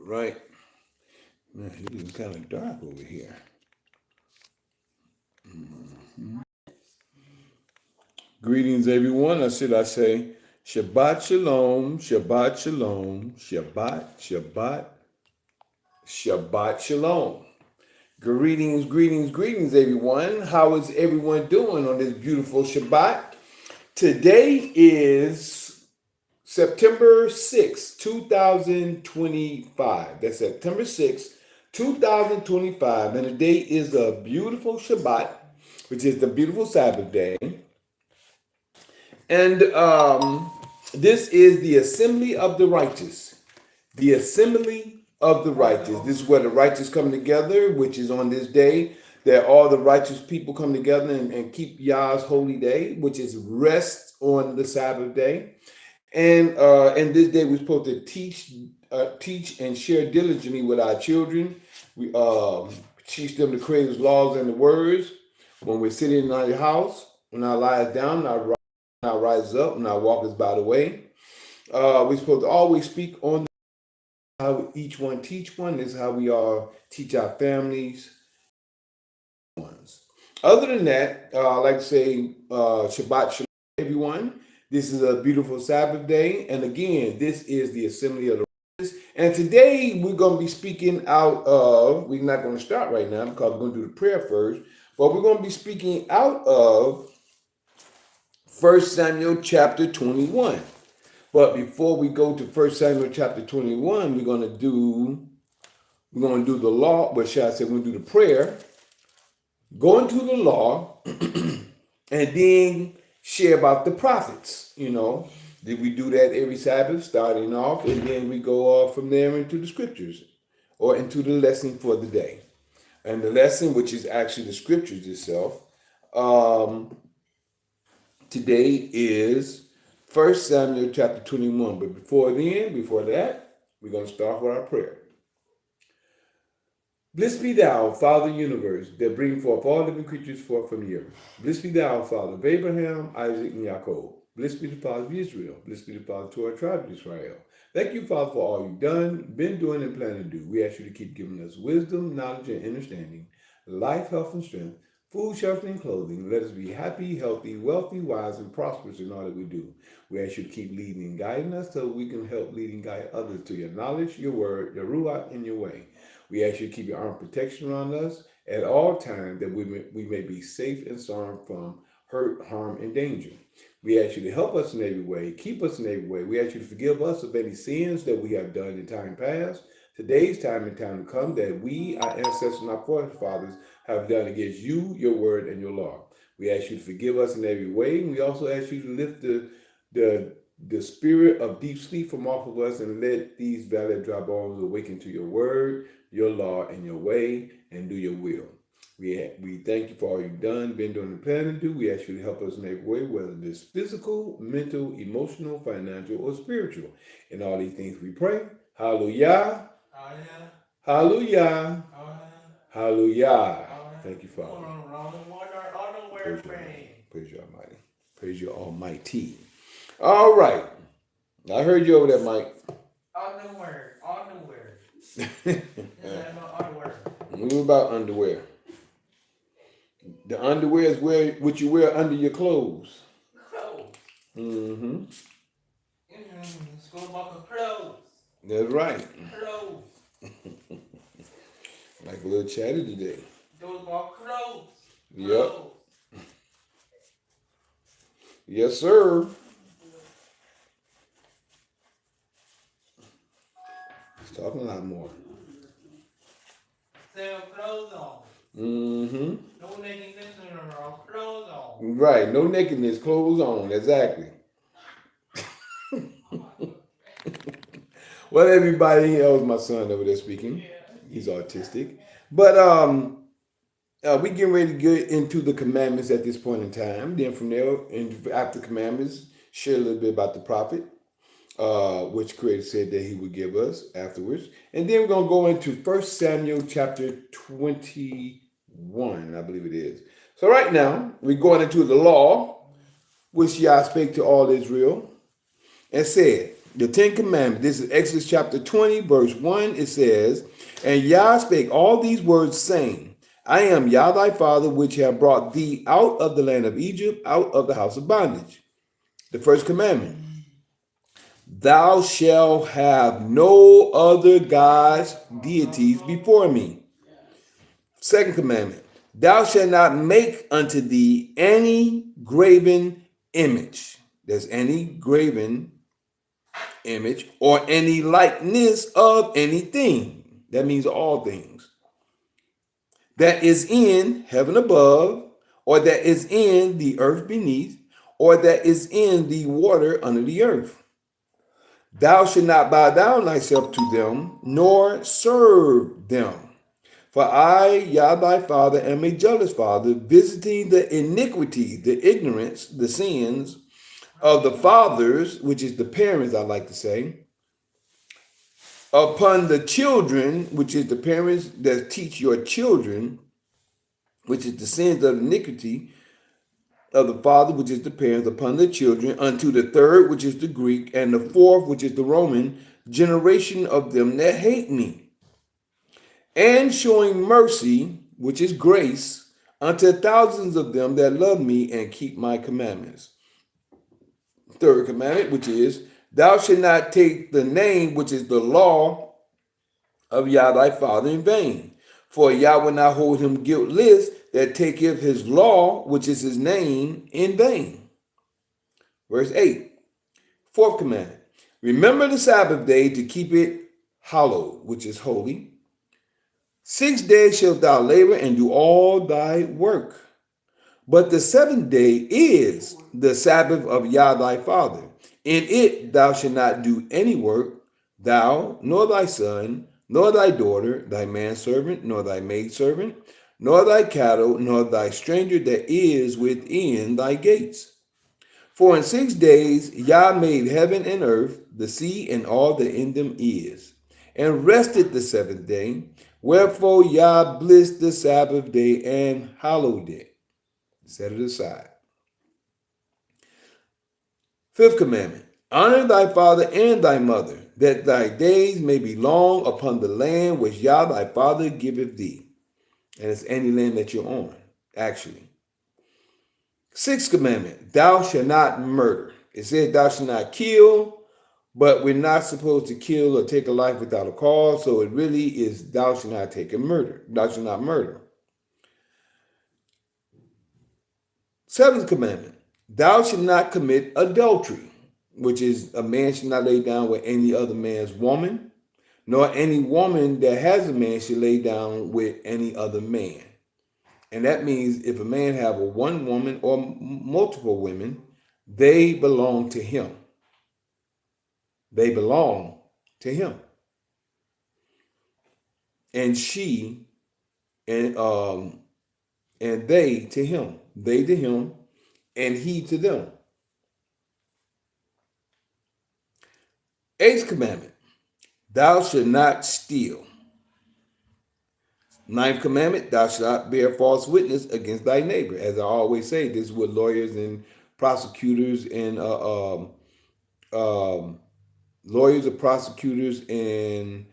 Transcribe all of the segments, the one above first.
right. Man, it is kind of dark over here. Greetings, everyone. Or should I say, Shabbat Shalom, Shabbat Shalom, Shabbat Shalom. Greetings, everyone. How is everyone doing on this beautiful Shabbat? Today is September 6th, 2025. That's September 6th, 2025. And today is a beautiful Shabbat, which is the beautiful Sabbath day. And this is the assembly of the righteous. The assembly of the righteous. This is where the righteous come together, which is on this day that all the righteous people come together and keep Yah's holy day, which is rest on the Sabbath day. And this day we're supposed to teach and share diligently with our children. We teach them the Creator's laws and the words. When we're sitting in our house, when I lie down, when I rise up, when I walk us by the way. We're supposed to always speak on how each one teach one. This is how we all teach our families. Other than that, I like to say Shabbat Shalom, everyone. This is a beautiful Sabbath day. And again, this is the assembly of the righteous. And today we're going to be speaking out of, we're not going to start right now because we're going to do the prayer first, but we're going to be speaking out of 1 Samuel chapter 21. But before we go to 1 Samuel chapter 21, we're going to do the law, but shall I say, we're going to do the prayer, go into the law, and then share about the prophets. Did we do that every Sabbath, starting off, and then we go off from there into the scriptures or into the lesson for the day. And the lesson, which is actually the scriptures itself, today is 1 Samuel chapter 21. But before that, we're going to start with our prayer. Blessed be thou, Father of the universe, that bring forth all living creatures forth from the earth. Blessed be thou, Father of Abraham, Isaac, and Jacob. Blessed be the Father of Israel. Blessed be the Father to our tribe of Israel. Thank you, Father, for all you've done, been doing, and planning to do. We ask you to keep giving us wisdom, knowledge, and understanding, life, health, and strength, food, shelter, and clothing. Let us be happy, healthy, wealthy, wise, and prosperous in all that we do. We ask you to keep leading and guiding us so we can help lead and guide others to your knowledge, your word, your ruach, and your way. We ask you to keep your arm protection around us at all times that we may be safe and sound from hurt, harm, and danger. We ask you to help us in every way, keep us in every way. We ask you to forgive us of any sins that we have done in time past, today's time and time to come, that we, our ancestors and our forefathers, have done against you, your word, and your law. We ask you to forgive us in every way. And we also ask you to lift the spirit of deep sleep from off of us and let these valley dry bones awaken to your word, your law, and your way, and do your will. We thank you for all you've done, been doing, and planning to do. We ask you to help us in every way, whether it's physical, mental, emotional, financial, or spiritual. In all these things we pray. Hallelujah. Hallelujah. Hallelujah. Thank you, Father. Praise you, Almighty. Praise you, Almighty. All right. I heard you over there, Mike. Underwear. What about underwear? The underwear is what you wear under your clothes. Clothes. Mm-hmm. School buckle clothes. That's right. Clothes. Like a little chatty today. Those are clothes. Yep. Yes, sir. He's talking a lot more. Sell clothes on. Mm-hmm. No nakedness, clothes on. Right, no nakedness, clothes on, exactly. Well, everybody, that was my son over there speaking. He's autistic. But we getting ready to get into the commandments at this point in time. Then from there, after commandments, share a little bit about the prophet, which Creator said that he would give us afterwards. And then we're going to go into 1 Samuel chapter 21, I believe it is. So right now, we're going into the law, which Yah spake to all Israel, and said, The Ten Commandments. This is Exodus chapter 20, verse 1. It says, And Yah spake all these words, saying, I am Yah thy father, which have brought thee out of the land of Egypt, out of the house of bondage. The first commandment, Thou shalt have no other gods, deities before me. Second commandment, Thou shalt not make unto thee any graven image. There's any graven image or any likeness of anything. That means all things. That is in heaven above, or that is in the earth beneath, or that is in the water under the earth. Thou shalt not bow down thyself to them, nor serve them. For I, Yah thy father, am a jealous father, visiting the iniquity, the ignorance, the sins of the fathers, which is the parents, I like to say, upon the children, which is the parents that teach your children, which is the sins of iniquity of the father, which is the parents, upon the children, unto the third, which is the Greek, and the fourth, which is the Roman, generation of them that hate me. And showing mercy, which is grace, unto thousands of them that love me and keep my commandments. Third commandment, which is, Thou shalt not take the name, which is the law of Yah thy father in vain. For Yah will not hold him guiltless that taketh his law, which is his name, in vain. Verse 8, fourth commandment. Remember the Sabbath day to keep it hallowed, which is holy. 6 days shalt thou labor and do all thy work. But the seventh day is the Sabbath of Yah thy father. In it thou shalt not do any work, thou, nor thy son, nor thy daughter, thy manservant, nor thy maidservant, nor thy cattle, nor thy stranger that is within thy gates. For in 6 days Yah made heaven and earth, the sea, and all that in them is, and rested the seventh day. Wherefore Yah blessed the Sabbath day and hallowed it. Set it aside. Fifth commandment. Honor thy father and thy mother, that thy days may be long upon the land which Yah thy father giveth thee. And it's any land that you're on, actually. Sixth commandment. Thou shalt not murder. It says thou shalt not kill, but we're not supposed to kill or take a life without a cause. So it really is thou shalt not take a murder. Thou shalt not murder. Seventh commandment. Thou shalt not commit adultery, which is a man should not lay down with any other man's woman, nor any woman that has a man should lay down with any other man. And that means if a man have a one woman or multiple women, they belong to him. They belong to him. And she and they to him. They to him and he to them. Eighth commandment. Thou shalt not steal. Ninth commandment, thou shalt not bear false witness against thy neighbor. As I always say, this is what lawyers and prosecutors and lawyers or prosecutors and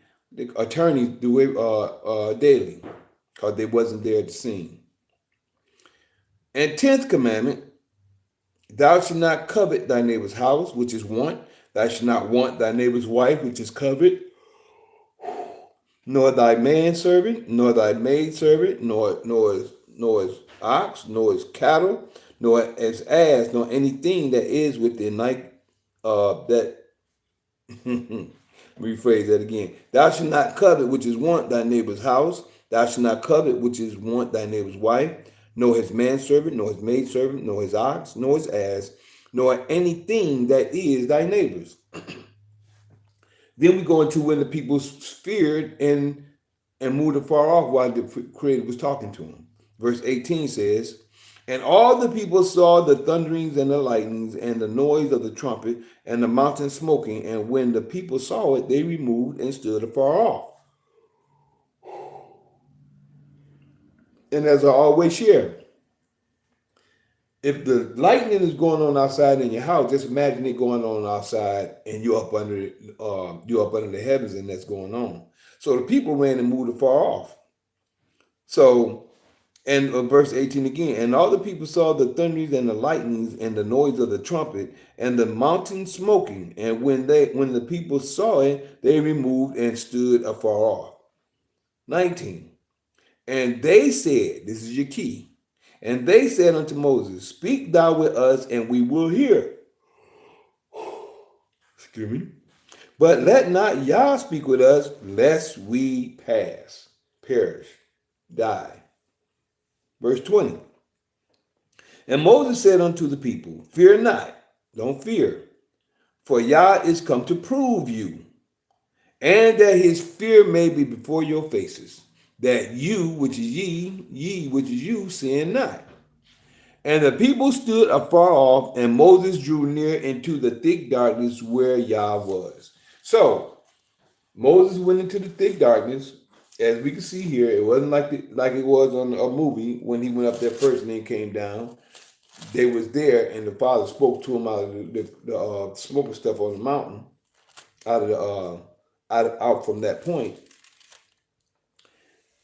attorneys do it daily, because they wasn't there at the scene. And 10th commandment, thou shalt not covet thy neighbor's house, which is want. Thou shalt not want thy neighbor's wife, which is covet. Nor thy manservant, nor thy maidservant, nor his ox, nor his cattle, nor his ass, nor anything that is within that. Rephrase that again. Thou shalt not covet, which is want thy neighbor's house. Thou shalt not covet, which is want thy neighbor's wife, nor his manservant, nor his maidservant, nor his ox, nor his ass, nor anything that is thy neighbor's. Then we go into when the people feared and moved afar off while the Creator was talking to them. Verse 18 says, And all the people saw the thunderings and the lightnings and the noise of the trumpet and the mountain smoking. And when the people saw it, they removed and stood afar off. And as I always share, if the lightning is going on outside in your house, just imagine it going on outside, and you're up under the heavens, and that's going on. So the people ran and moved afar off. So, and verse 18 again, and all the people saw the thunderings and the lightnings and the noise of the trumpet and the mountain smoking. And when the people saw it, they removed and stood afar off. 19. And they said, this is your key. And they said unto Moses, speak thou with us, and we will hear. Excuse me. But let not Yah speak with us, lest we perish, die. Verse 20. And Moses said unto the people, fear not, don't fear, for Yah is come to prove you, and that his fear may be before your faces, that you, which is ye, which is you, sin not. And the people stood afar off, and Moses drew near into the thick darkness where Yah was. So Moses went into the thick darkness. As we can see here, it wasn't like it was on a movie when he went up there first and then came down. They was there, and the Father spoke to him out of the smoking stuff on the mountain, out from that point.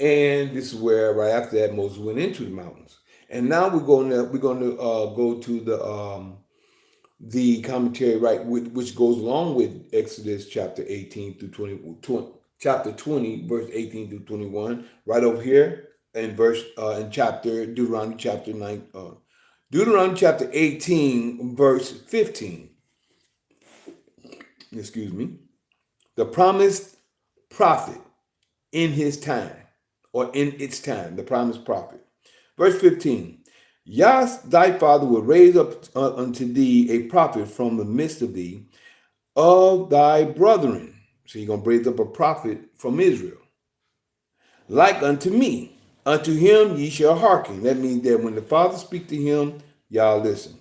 And this is where right after that Moses went into the mountains. And now we're going to go to the commentary, right, which goes along with Exodus chapter 18 through 20, chapter 20, verse 18 through 21, right over here in Deuteronomy chapter 9, Deuteronomy chapter 18, verse 15. Excuse me. The promised prophet in his time, or in its time, the promised prophet. Verse 15, Yah thy father will raise up unto thee a prophet from the midst of thee, of thy brethren. So you're going to raise up a prophet from Israel. Like unto me, unto him ye shall hearken. That means that when the Father speak to him, y'all listen.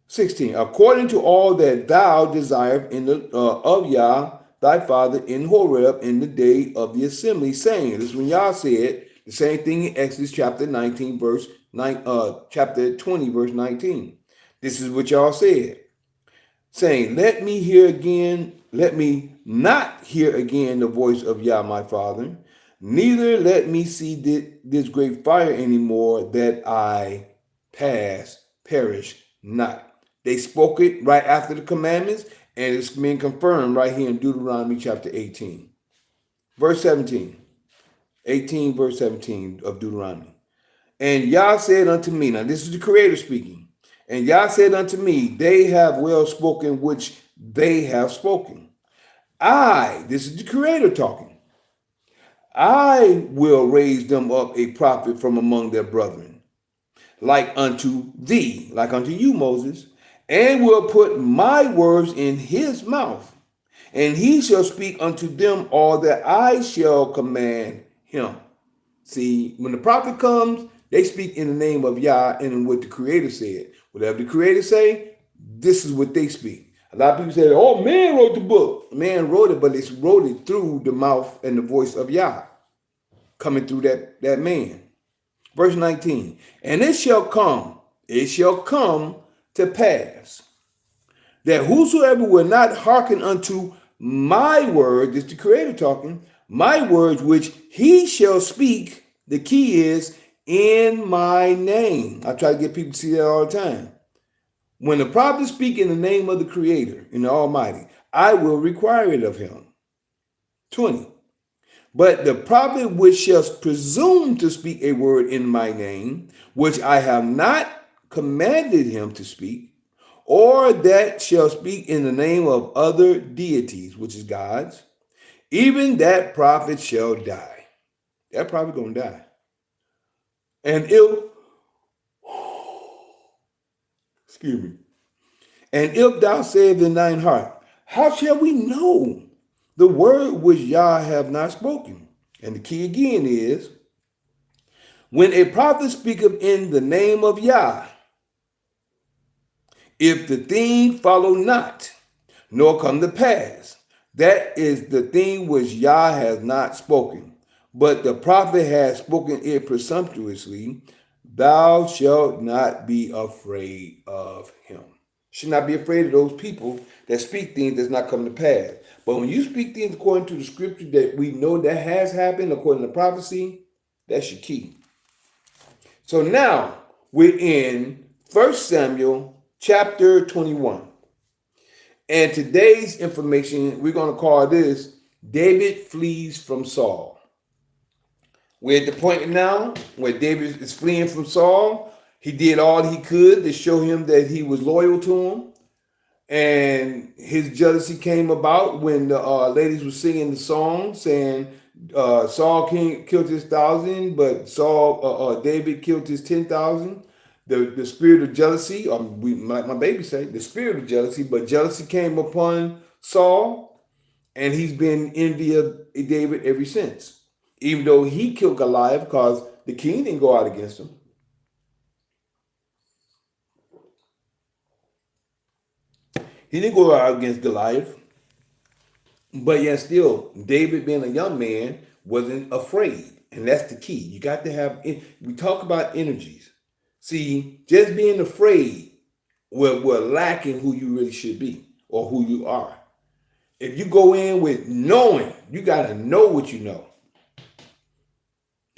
16, according to all that thou desire of Yah thy father in Horeb in the day of the assembly, saying, this is when Yah said the same thing in Exodus chapter 19, chapter 20, verse 19. This is what y'all said, saying, let me not hear again the voice of Yah my father, neither let me see this great fire anymore, that I perish not. They spoke it right after the commandments, and it's being confirmed right here in Deuteronomy chapter 18. Verse 17. 18 verse 17 of Deuteronomy. And Yah said unto me, now this is the Creator speaking, and Yah said unto me, they have well spoken which they have spoken. This is the Creator talking, I will raise them up a prophet from among their brethren, like unto thee, like unto you, Moses, and will put my words in his mouth, and he shall speak unto them all that I shall command him. See, when the prophet comes, they speak in the name of Yah and in what the Creator said. Whatever the Creator say, this is what they speak. A lot of people say, oh, man wrote the book. Man wrote it, but they wrote it through the mouth and the voice of Yah coming through that man. Verse 19, and it shall come to pass that whosoever will not hearken unto my word, this is the Creator talking, my words which he shall speak, the key is in my name. I try to get people to see that all the time. When the prophet speak in the name of the Creator, in the Almighty, I will require it of him. 20. But the prophet which shall presume to speak a word in my name, which I have not commanded him to speak, or that shall speak in the name of other deities, which is God's, even that prophet shall die. That prophet gonna die. And if thou sayest in thine heart, how shall we know the word which Yah have not spoken? And the key again is, when a prophet speaketh in the name of Yah, if the thing follow not, nor come to pass, that is the thing which Yah has not spoken, but the prophet has spoken it presumptuously, Thou shalt not be afraid of him. Should not be afraid of those people that speak things that's not come to pass. But when you speak things according to the scripture that we know that has happened, according to prophecy, that's your key. So now we're in 1 Samuel chapter 21. And today's information, we're going to call this David flees from Saul. We're at the point now where David is fleeing from Saul. He did all he could to show him that he was loyal to him. And his jealousy came about when the ladies were singing the song saying Saul killed his 1,000, but David killed his 10,000. The spirit of jealousy, or like my baby say, the spirit of jealousy, but jealousy came upon Saul, and he's been envy of David ever since. Even though he killed Goliath, because the king didn't go out against him. He didn't go out against Goliath. But yet still, David being a young man wasn't afraid. And that's the key. You got to have, we talk about energies. See, just being afraid we're lacking who you really should be or who you are. If you go in with knowing, you got to know what you know.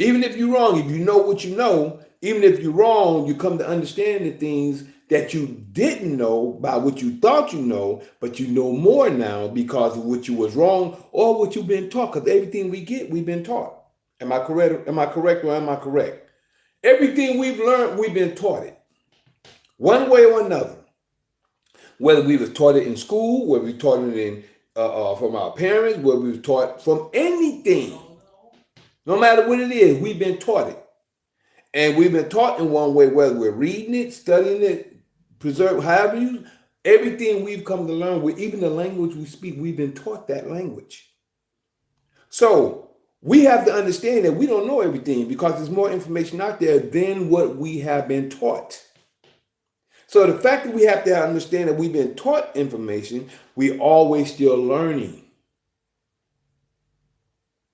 Even if you're wrong, if you know what you know, even if you're wrong, you come to understand the things that you didn't know by what you thought you know, but you know more now because of what you was wrong or what you've been taught. Because everything we get, we've been taught. Am I correct? Am I correct or am I correct? Everything we've learned, we've been taught it. One way or another. Whether we was taught it in school, whether we taught it in from our parents, whether we was taught from anything. No matter what it is, we've been taught it. And we've been taught in one way, whether we're reading it, studying it, preserve, however you, everything we've come to learn, with even the language we speak, we've been taught that language. So we have to understand that we don't know everything because there's more information out there than what we have been taught. So the fact that we have to understand that we've been taught information, we're always still learning.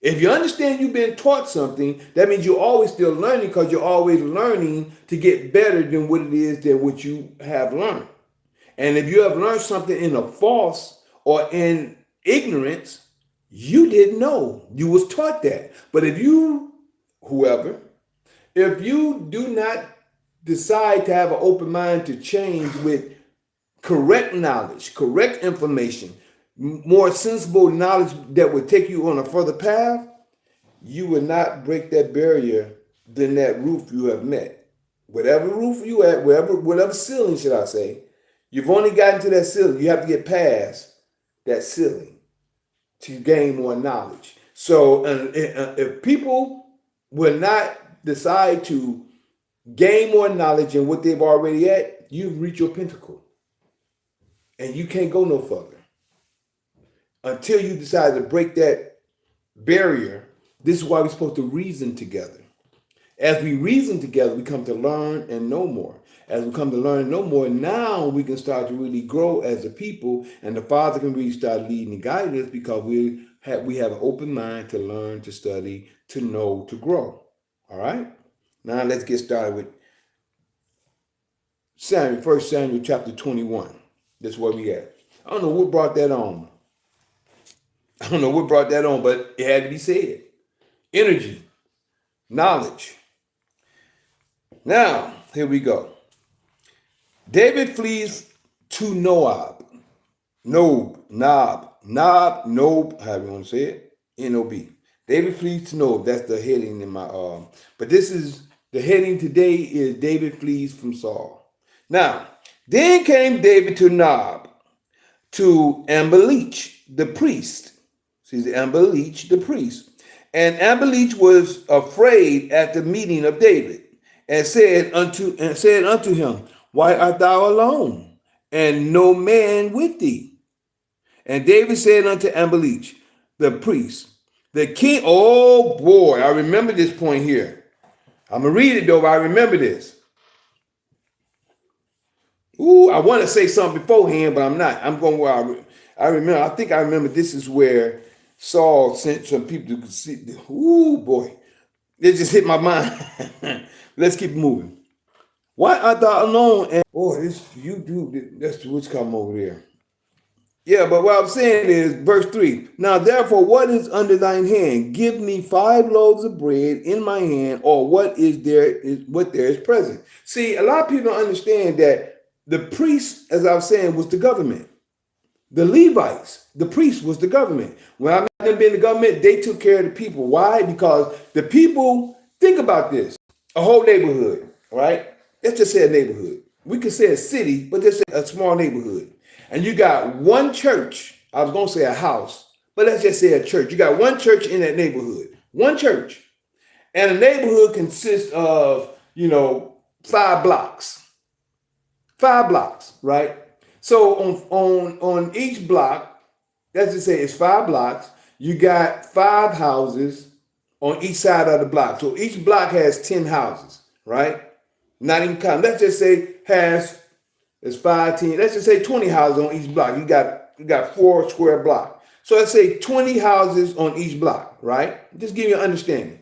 If you understand you've been taught something, that means you're always still learning because you're always learning to get better than what it is than what you have learned. And if you have learned something in a false or in ignorance, you didn't know. You was taught that. But if you, if you do not decide to have an open mind to change with correct knowledge, correct information, more sensible knowledge that would take you on a further path, you will not break that barrier than that roof you have met. Whatever roof you at, whatever ceiling, should I say, you've only gotten to that ceiling. You have to get past that ceiling to gain more knowledge. So if people will not decide to gain more knowledge in what they've already at, you've reached your pinnacle. And you can't go no further. Until you decide to break that barrier, this is why we're supposed to reason together. As we reason together, we come to learn and know more. As we come to learn and know more, now we can start to really grow as a people, and the Father can really start leading and guiding us because we have an open mind to learn, to study, to know, to grow. All right? Now let's get started with 1 Samuel chapter 21. That's where we at. I don't know what brought that on. But it had to be said. Energy, knowledge. Now, here we go. David flees to Nob, however you want to say it, N-O-B. David flees to Nob. That's the heading in my, but this is, the heading today is David flees from Saul. Now, then came David to Nob, to Ambalich, the priest. See, Ambalich, the priest. And Ambalich was afraid at the meeting of David, and said unto him, Why art thou alone, and no man with thee? And David said unto Ambalich, the priest, the king, oh boy, I remember this point here. I'm going to read it though, but I remember this. Ooh, I want to say something beforehand, but I'm not. I'm going where I remember this is where Saul sent some people to see. Ooh, boy. It just hit my mind. Let's keep moving. Why art thou alone? And this you do that's what's come over there. Yeah, but what I'm saying is, verse 3. Now, therefore, what is under thine hand? Give me 5 loaves of bread in my hand, or what there is present. See, a lot of people don't understand that the priest, as I was saying, was the government. The Levites, the priest was the government. When I met them being the government, they took care of the people. Why? Because the people, think about this, a whole neighborhood, right? Let's just say a neighborhood. We could say a city, but let's say a small neighborhood. And you got one church, I was going to say a house, but let's just say a church. You got one church in that neighborhood, one church. And a neighborhood consists of, 5 blocks. 5 blocks, right? So on each block, let's just say it's 5 blocks, you got 5 houses on each side of the block. So each block has 10 houses, right? Not even counting. Let's just say it's 5, 10. Let's just say 20 houses on each block. You got 4 square blocks. So let's say 20 houses on each block, right? Just give you an understanding.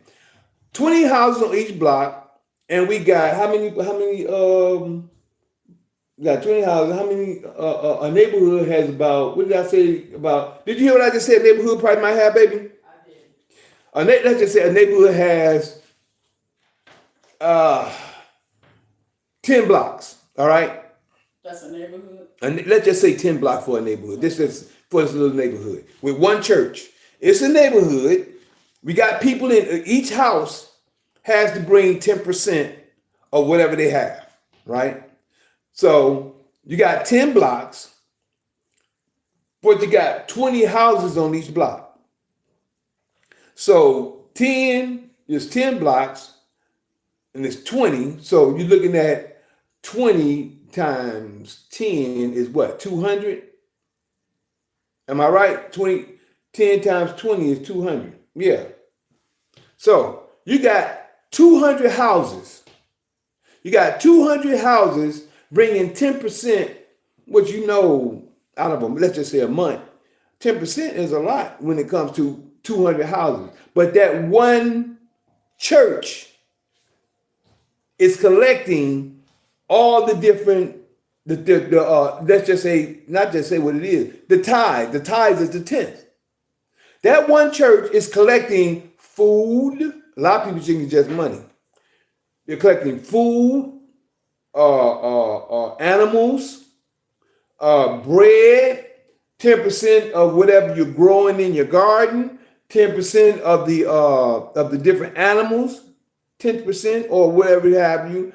20 houses on each block, and we got how many we got 20 houses. How many a neighborhood has about, what did I say about, did you hear what I just said? Neighborhood probably might have, baby? I did. Let's just say a neighborhood has 10 blocks, all right? That's a neighborhood? And let's just say 10 blocks for a neighborhood. This is for this little neighborhood with one church. It's a neighborhood. We got people in each house has to bring 10% of whatever they have, right? So you got 10 blocks, but you got 20 houses on each block. So 10 is 10 blocks, and it's 20. So you're looking at 20 times 10 is what? 200? Am I right? 10 times 20 is 200. Yeah. So you got 200 houses. You got 200 houses bringing 10%, what out of them, let's just say a month. 10% is a lot when it comes to 200 houses. But that one church is collecting all the different, let's just say, not just say what it is, the tithe. The tithe is the 10th. That one church is collecting food. A lot of people think it's just money. They're collecting food, animals, bread, 10% of whatever you're growing in your garden, 10% of the different animals, 10% or whatever have you.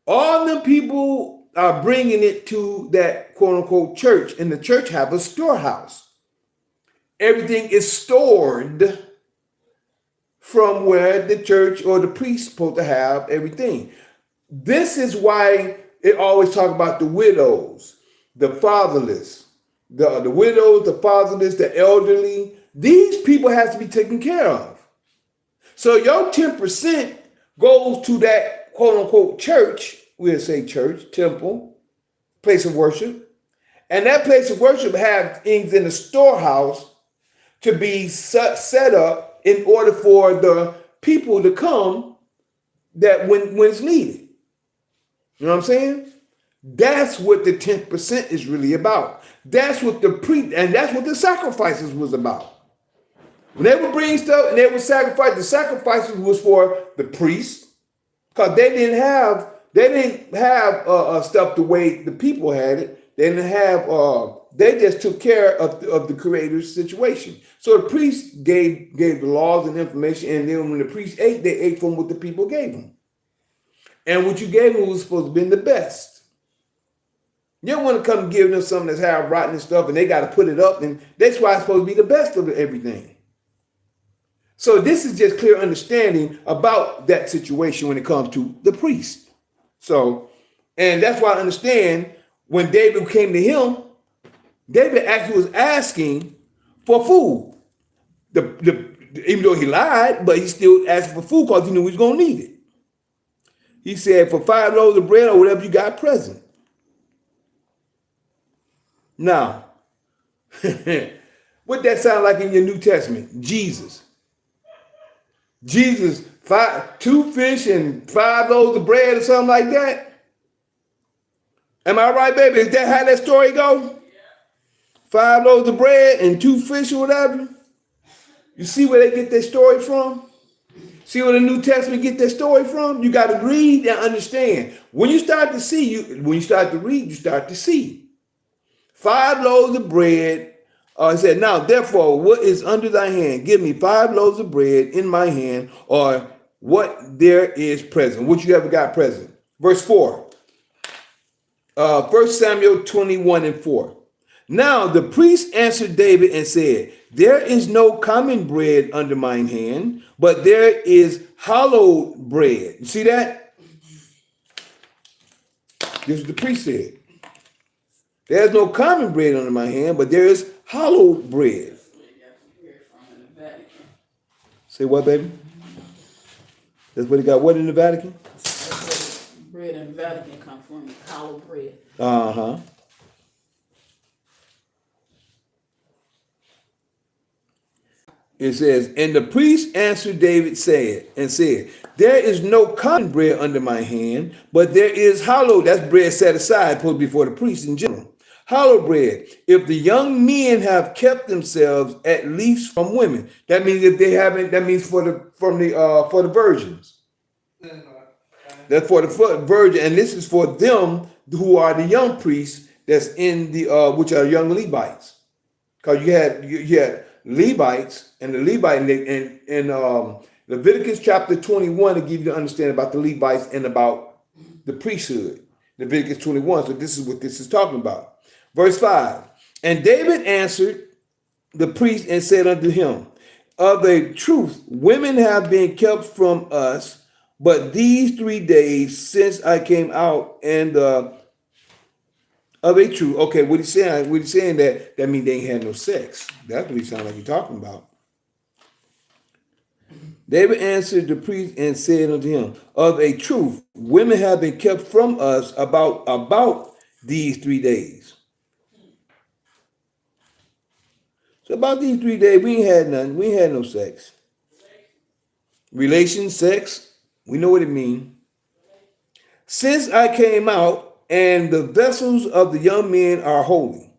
All them people are bringing it to that quote unquote church, and the church have a storehouse. Everything is stored from where the church or the priest supposed to have everything. This is why it always talk about the widows, the fatherless, the widows, the fatherless, the elderly. These people have to be taken care of. So your 10% goes to that quote unquote church, we'll say church, temple, place of worship. And that place of worship have things in the storehouse to be set up in order for the people to come that when it's needed. You know what I'm saying? That's what the 10% is really about. That's what and that's what the sacrifices was about. When they would bring stuff and they would sacrifice, the sacrifices was for the priests, because they didn't have stuff the way the people had it. They didn't have they just took care of the creator's situation. So the priest gave the laws and information, and then when the priest ate, they ate from what the people gave them. And what you gave them was supposed to be the best. You don't want to come give them something that's half rotten and stuff, and they got to put it up, and that's why it's supposed to be the best of everything. So this is just clear understanding about that situation when it comes to the priest. So, and that's why I understand when David came to him, David actually was asking for food. Even though he lied, but he still asked for food because he knew he was going to need it. He said, for 5 loaves of bread or whatever you got present. Now, what that sound like in your New Testament? Jesus. Jesus Two fish and 5 loaves of bread or something like that. Am I right, baby? Is that how that story go? 5 loaves of bread and 2 fish or whatever. You see where they get their story from? See where the New Testament get their story from? You got to read and understand. When you start to see, when you start to read, you start to see. 5 loaves of bread. He said, now, therefore, what is under thy hand? Give me 5 loaves of bread in my hand, or what there is present. What you ever got present. Verse 4. 1 Samuel 21:4. Now the priest answered David and said, there is no common bread under mine hand, but there is hallowed bread. You see that? This is what the priest said. There's no common bread under my hand, but there is hallowed bread. Say what, baby? That's what he got. What in the Vatican? Bread in the Vatican come from hallowed bread. Uh-huh. It says, and the priest answered David said, there is no common bread under my hand, but there is hallowed. That's bread set aside, supposed to be for the priest in general. Hallowed bread. If the young men have kept themselves at least from women, that means if they haven't. That means for the virgins. That's for the virgin, and this is for them who are the young priests. That's in the which are young Levites, because you had Levites, and the Levite in Leviticus chapter 21 to give you the understanding about the Levites and about the priesthood. Leviticus 21. So this is what this is talking about. Verse 5. And David answered the priest and said unto him, of a truth, women have been kept from us, but these 3 days since I came out, and of a truth. Okay, what he's saying that means they ain't had no sex. That's what he sounds like he's talking about. David answered the priest and said unto him, of a truth, women have been kept from us about these 3 days. So about these 3 days, we ain't had nothing. We ain't had no sex. Relation, sex, we know what it means. Since I came out, and the vessels of the young men are holy,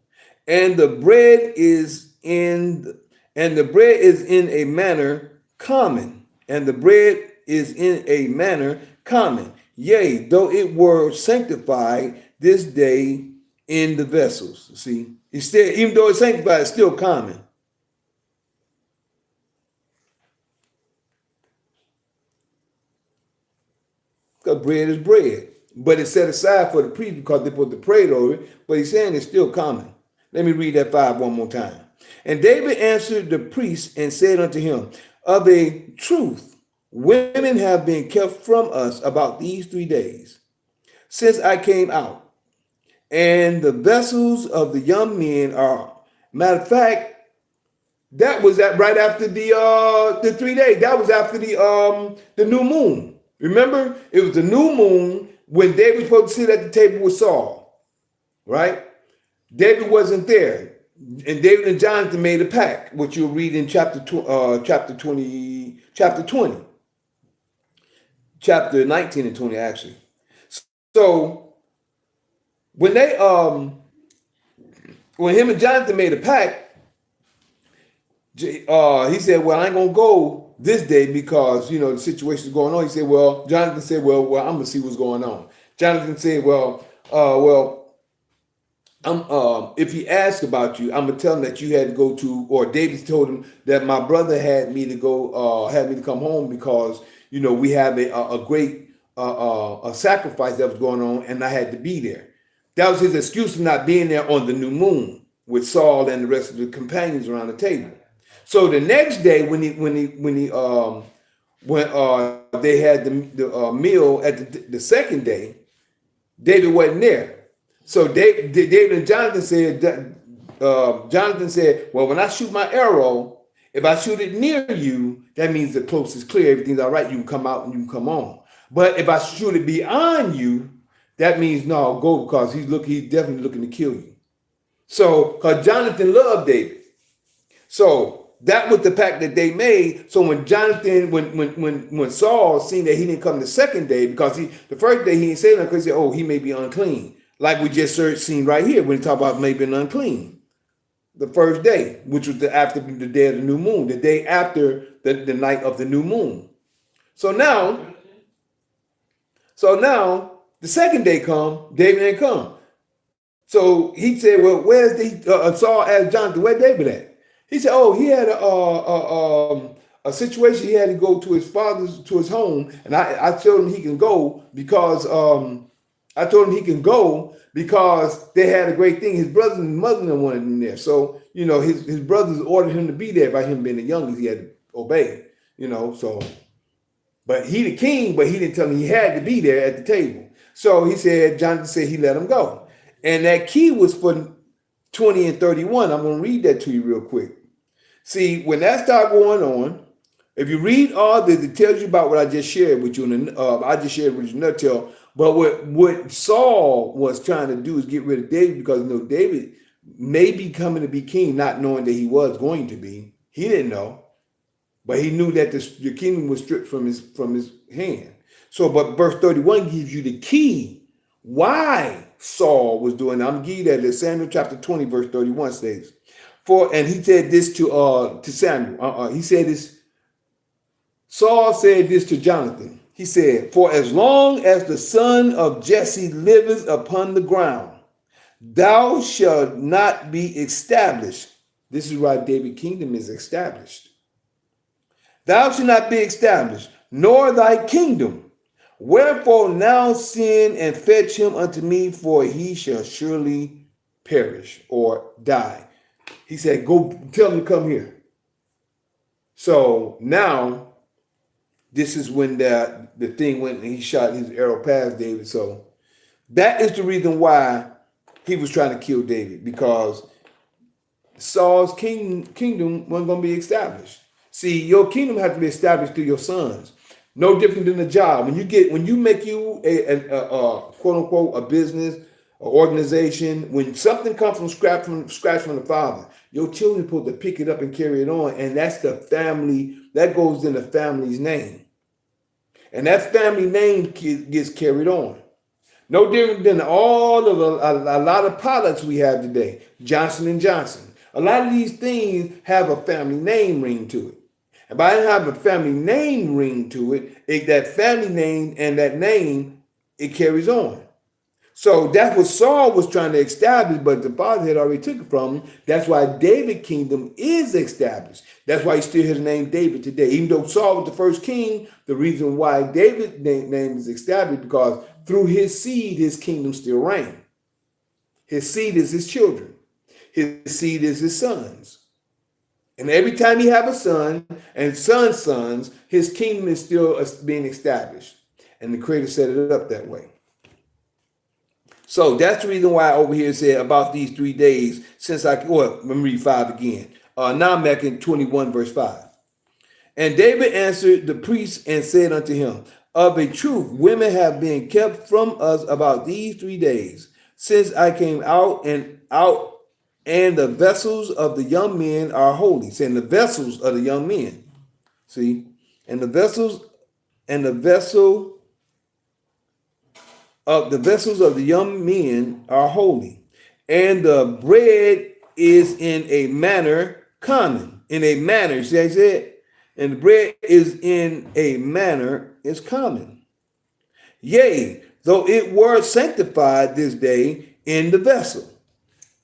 and the bread is in a manner common, and the bread is in a manner common. Yea, though it were sanctified this day in the vessels. See, it's still, even though it's sanctified, it's still common. Because bread is bread. But it's set aside for the priest because they put the pray over it. But he's saying it's still common. Let me read that 5 one more time. And David answered the priest and said unto him, of a truth, women have been kept from us about these 3 days, since I came out. And the vessels of the young men are, matter of fact, that was right after the 3 days. That was after the new moon. Remember, it was the new moon when David was supposed to sit at the table with Saul, right? David wasn't there. And David and Jonathan made a pact, which you'll read in chapter 19 and 20, actually. So when him and Jonathan made a pact, he said, well, I ain't gonna go this day because the situation is going on. He said, well, Jonathan said, well, I'm gonna see what's going on. Jonathan said, if he asks about you, I'm gonna tell him that you had to go to, or David told him that my brother had me to go, had me to come home because we have a great a sacrifice that was going on, and I had to be there. That was his excuse for not being there on the new moon with Saul and the rest of the companions around the table. So the next day, when they had the meal at the second day, David wasn't there. So David and Jonathan said, well, when I shoot my arrow, if I shoot it near you, that means the coast is clear, everything's all right, you can come out and you can come on. But if I shoot it beyond you, that means no, go, because he's definitely looking to kill you. So, because Jonathan loved David. So That was the pact that they made. So when Jonathan, when Saul seen that he didn't come the second day, because the first day he didn't say nothing because he said, oh, he may be unclean. Like we just seen right here when he talk about maybe unclean. The first day, which was after the day of the new moon, the day after the night of the new moon. So now the second day come, David didn't come. So he said, well, where's the, Saul asked Jonathan, where David at? He said, oh, he had a situation. He had to go to his home. And I told him he can go because, they had a great thing. His brothers and mother wanted him there. So, his brothers ordered him to be there by him being the youngest. He had to obey, so. But he the king, but he didn't tell him he had to be there at the table. So Jonathan said he let him go. And that key was for 20 and 31. I'm going to read that to you real quick. See, when that started going on, if you read all this, it tells you about what I just shared with you. I just shared with you in a nutshell. But what Saul was trying to do is get rid of David because David may be coming to be king, not knowing that he was going to be. He didn't know. But he knew that the kingdom was stripped from his hand. So, but verse 31 gives you the key why Saul was doing it. I'm going to give you that. Samuel chapter 20, verse 31 states. And he said this to Samuel. He said this. Saul said this to Jonathan. He said, for as long as the son of Jesse liveth upon the ground, thou shalt not be established. This is why David's kingdom is established. Thou shalt not be established, nor thy kingdom. Wherefore now send and fetch him unto me, for he shall surely perish or die. He said, go tell him to come here. So now, this is when the thing went and he shot his arrow past David. So that is the reason why he was trying to kill David, because Saul's kingdom wasn't going to be established. See, your kingdom has to be established through your sons. No different than a job. When you make you a quote unquote a business, an organization, when something comes from scratch from the father, your children are supposed to pick it up and carry it on, and that's the family that goes in the family's name, and that family name gets carried on. No different than all of a lot of products we have today, Johnson and Johnson. A lot of these things have a family name ring to it. And by having a family name ring to it, that family name and that name, it carries on. So that's what Saul was trying to establish, but the father had already took it from him. That's why David's kingdom is established. That's why he still has the name David today. Even though Saul was the first king, the reason why David's name is established, because through his seed, his kingdom still reigns. His seed is his children. His seed is his sons. And every time he have a son and son's sons, his kingdom is still being established. And the Creator set it up that way. So that's the reason why over here it said about these 3 days since let me read 5 again. Now I'm back in 21 verse 5. And David answered the priest and said unto him, of a truth, women have been kept from us about these 3 days, since I came out, and the vessels of the young men are holy. Saying the vessels of the young men. See? And the vessels of the young men are holy. And the bread is in a manner common. In a manner, see I said? And the bread is in a manner is common. Yea, though it were sanctified this day in the vessel.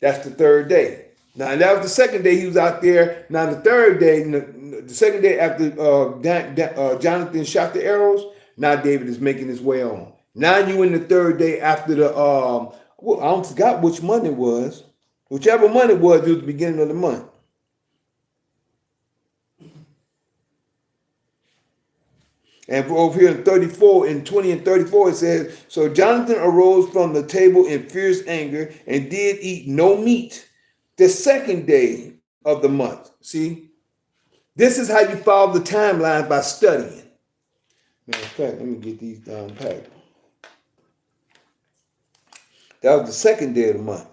That's the 3rd day. Now, that was the 2nd day he was out there. Now, the 3rd day, the 2nd day after Jonathan shot the arrows, now David is making his way on. Now you in the 3rd day after I don't forgot which month it was. Whichever month it was the beginning of the month. And over here in 34, in 20 and 34, it says, so Jonathan arose from the table in fierce anger and did eat no meat the 2nd day of the month. See, this is how you follow the timeline, by studying. Matter of fact, let me get these down packed. That was the 2nd day of the month.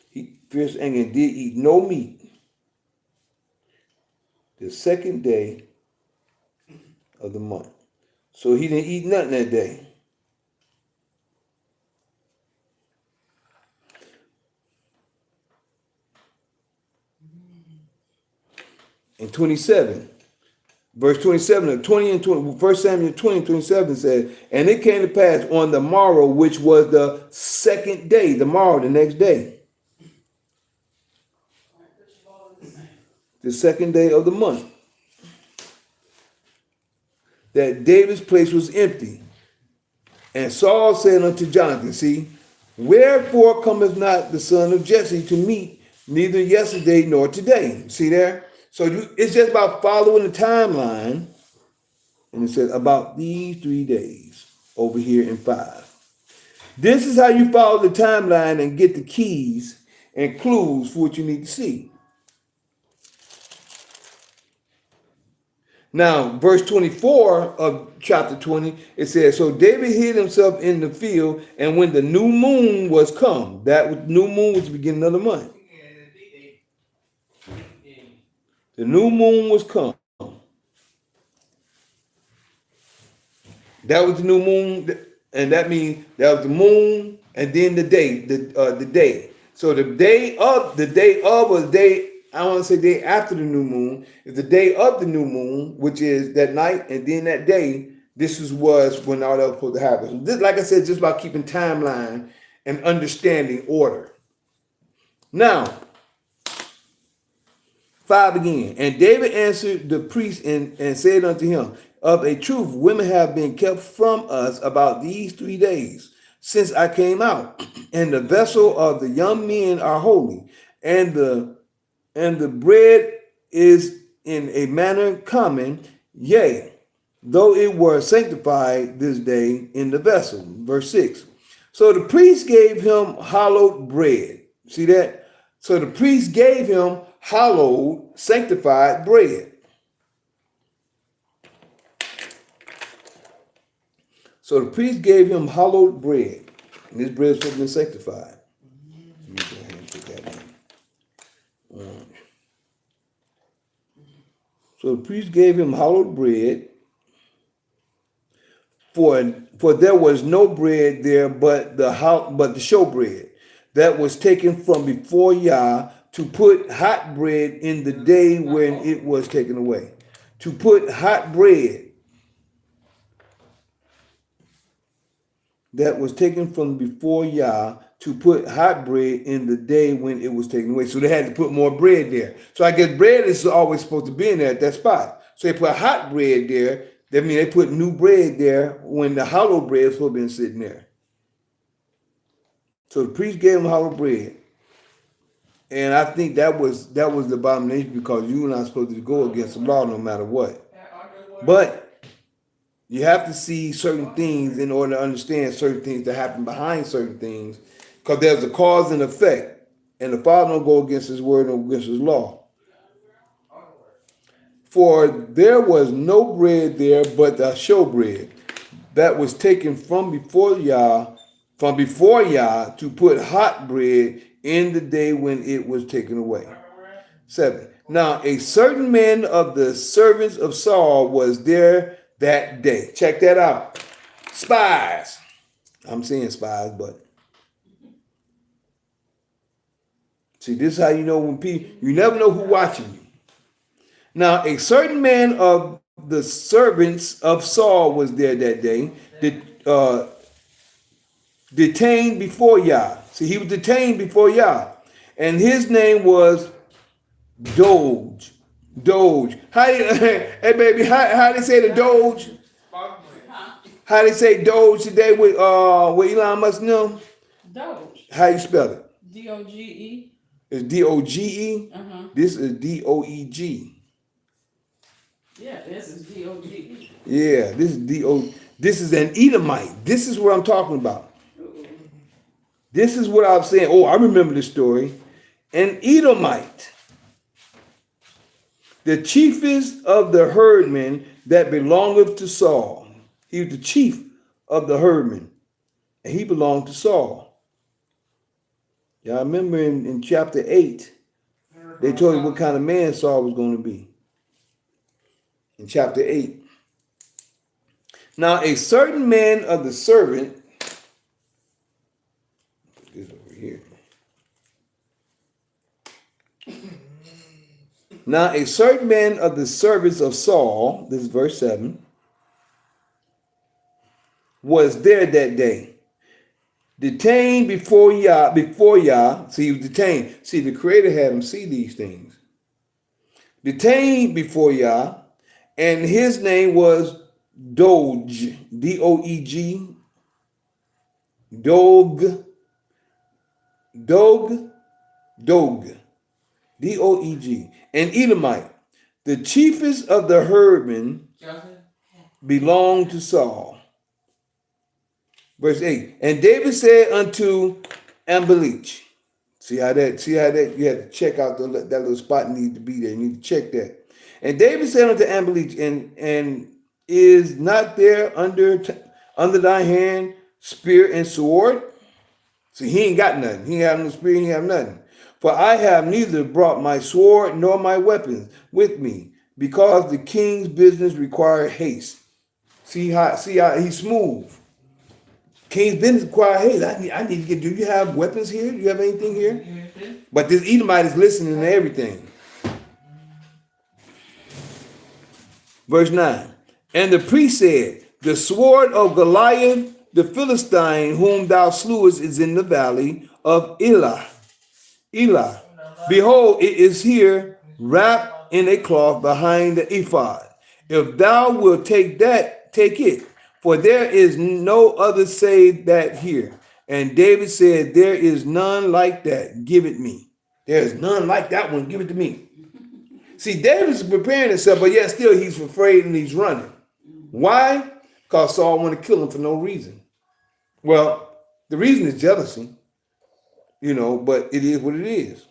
He fierce anger and did eat no meat. The second day of the month. So he didn't eat nothing that day. And 27, verse 27, 20 and 20, 1 Samuel 20, 27 said, and it came to pass on the morrow, which was the second day, the morrow, the next day, the second day of the month, that David's place was empty. And Saul said unto Jonathan, see, wherefore cometh not the son of Jesse to meet, neither yesterday nor today? See there? So it's just about following the timeline. And it says about these 3 days over here in 5. This is how you follow the timeline and get the keys and clues for what you need to see. Now, verse 24 of chapter 20, it says, so David hid himself in the field, and when the new moon was come, that new moon was the beginning of the month. The new moon was come. That was the new moon, and that means that was the moon, and then the day, the day. So the day of, or the day, I don't want to say day after the new moon, is the day of the new moon, which is that night, and then that day, was when all that was supposed to happen. So this, like I said, just about keeping timeline and understanding order. Now, 5 again. And David answered the priest and said unto him, of a truth, women have been kept from us about these 3 days since I came out, and the vessel of the young men are holy, and the bread is in a manner common, yea, though it were sanctified this day in the vessel. Verse 6. So the priest gave him hallowed bread. See that? So the priest gave him hallowed, sanctified bread. So the priest gave him hallowed bread, and this bread was supposed to be sanctified. Let me go ahead and put that in. So the priest gave him hallowed bread, for there was no bread there but the showbread that was taken from before Yah, to put hot bread in the day when it was taken away. To put hot bread that was taken from before Yah, to put hot bread in the day when it was taken away. So they had to put more bread there. So I guess bread is always supposed to be in there at that spot. So they put hot bread there. That means they put new bread there when the hollow bread was supposed to be sitting there. So the priest gave him hollow bread. And I think that was the abomination, because you were not supposed to go against the law no matter what. But you have to see certain things in order to understand certain things that happen behind certain things, because there's a cause and effect. And the Father don't go against his word or against his law. For there was no bread there but the showbread that was taken from before Yah, to put hot bread in the day when it was taken away. 7. Now a certain man of the servants of Saul was there that day. Check that out. Spies. I'm saying spies, but see, this is how you know when you never know who's watching you. Now, a certain man of the servants of Saul was there that day, detained before Yah. See, he was detained before Yah. And his name was Doge. Hey baby, how they say the Doge? How they say Doge today with Elon Musk know? Doge. How you spell it? D-O-G-E. It's D-O-G-E? Uh-huh. This is D-O-E-G. Yeah, this is D-O-G-E. Yeah, this is D-O. This is an Edomite. This is what I'm talking about. This is what I'm saying. Oh, I remember this story. An Edomite, the chiefest of the herdmen that belongeth to Saul. He was the chief of the herdmen, and he belonged to Saul. Y'all remember in chapter 8, they told you what kind of man Saul was going to be. in chapter 8. Now a certain man of the servant, put this over here. Now a certain man of the servants of Saul, this is verse 7, was there that day, detained before Yah. See, he was detained. See, the Creator had him see these things. Detained before Yah, and his name was Doeg, D-O-E-G, Doeg, D-O-E-G, an Edomite. The chiefest of the herdmen belonged to Saul. Verse 8, and David said unto Amalek, see how that, you have to check out that little spot needs to be there. You need to check that. And David said unto Amalek, and is not there under thy hand spear and sword? See, he ain't got nothing. He ain't have no spear, he ain't have nothing. For I have neither brought my sword nor my weapons with me, because the king's business required haste. See how he's smooth. King's business require haste. I need to get. Do you have weapons here? Do you have anything here? But this Edomite is listening to everything. Verse 9. And the priest said, the sword of Goliath, the Philistine, whom thou slewest, is in the valley of Elah. Behold, it is here wrapped in a cloth behind the ephod. If thou wilt take that, take it. For there is no other save that here. And David said, there is none like that. Give it me. There is none like that one. Give it to me. See, David's preparing himself, but yet still he's afraid and he's running. Why? Because Saul wanted to kill him for no reason. Well, the reason is jealousy, but it is what it is.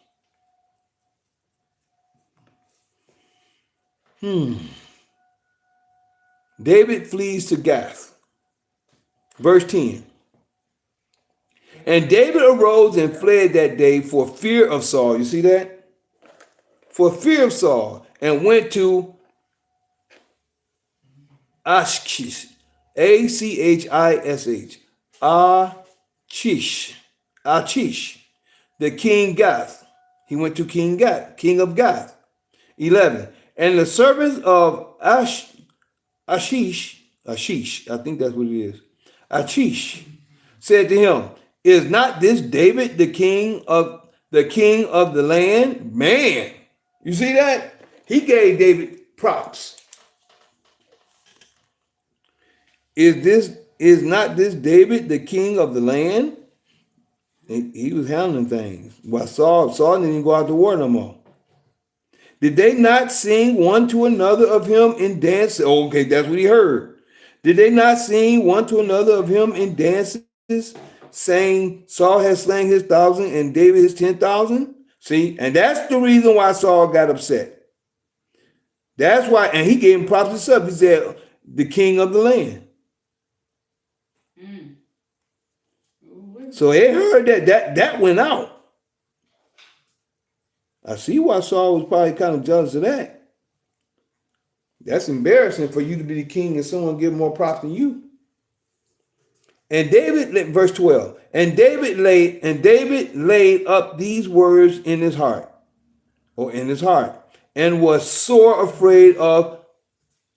David flees to Gath. Verse 10. And David arose and fled that day for fear of Saul. You see that? For fear of Saul, and went to Achish, A-C-H-I-S-H, Achish, the king Gath. He went to King Gath, king of Gath. 11. And the servants of Ashish, I think that's what it is. Achish said to him, is not this David the king of the land? Man, you see that? He gave David props. Is not this David the king of the land? He was handling things. While Saul didn't even go out to war no more. Did they not sing one to another of him in dances? Oh, okay, that's what he heard. Did they not sing one to another of him in dances, saying, Saul has slain his 1,000 and David his 10,000? See, and that's the reason why Saul got upset. That's why, and he gave him props himself. He said, the king of the land. So they heard that went out. I see why Saul was probably kind of jealous of that. That's embarrassing for you to be the king and someone give more props than you. And David, verse 12, and David laid up these words in his heart, and was sore afraid of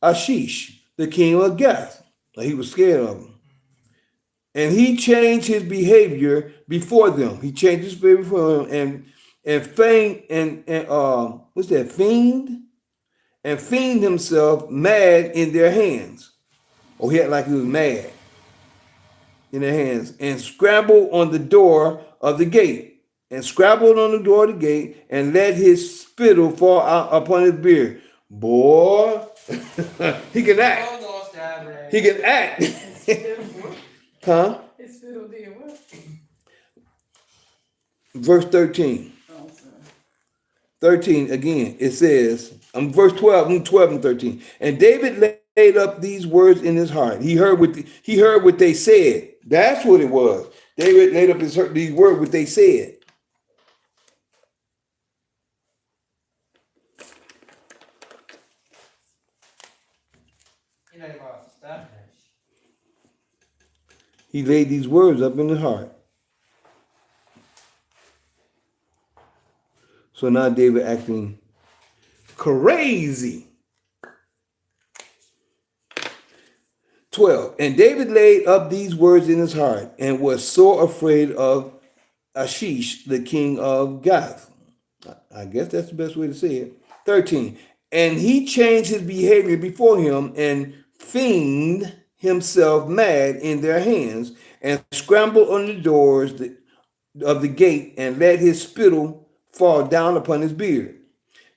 Ashish, the king of Gath. He was scared of him. And he changed his behavior before them. He changed his behavior before them and feigned himself mad in their hands. Oh, he had like he was mad in their hands, and scrambled on the door of the gate, and let his spittle fall out upon his beard. Boy, he can act. He can act. Huh? His spittle did what? Verse 13. 13 again, it says, verse 12 and 13. And David laid up these words in his heart. He heard what they said. That's what it was. David laid up these words, what they said. You know about stuff. He laid these words up in his heart. So now David acting crazy. 12. And David laid up these words in his heart and was sore afraid of Ashish, the king of Gath. I guess that's the best way to say it. 13. And he changed his behavior before him and feigned himself mad in their hands and scrambled on the doors of the gate and let his spittle fall down upon his beard.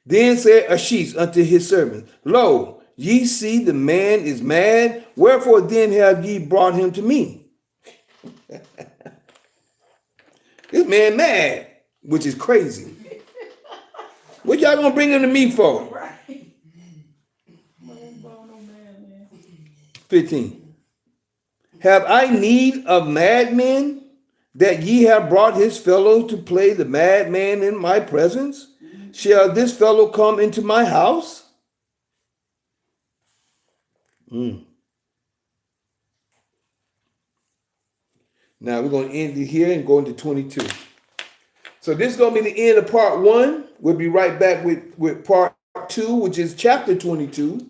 Then said Ashish unto his servants, Lo, ye see the man is mad, wherefore then have ye brought him to me? This man mad, which is crazy. What y'all gonna bring him to me for? Right. 15. Have I need of madmen, that ye have brought his fellow to play the madman in my presence? Shall this fellow come into my house? Now we're going to end it here and go into 22. So this is going to be the end of part 1. We'll be right back with part 2, which is chapter 22.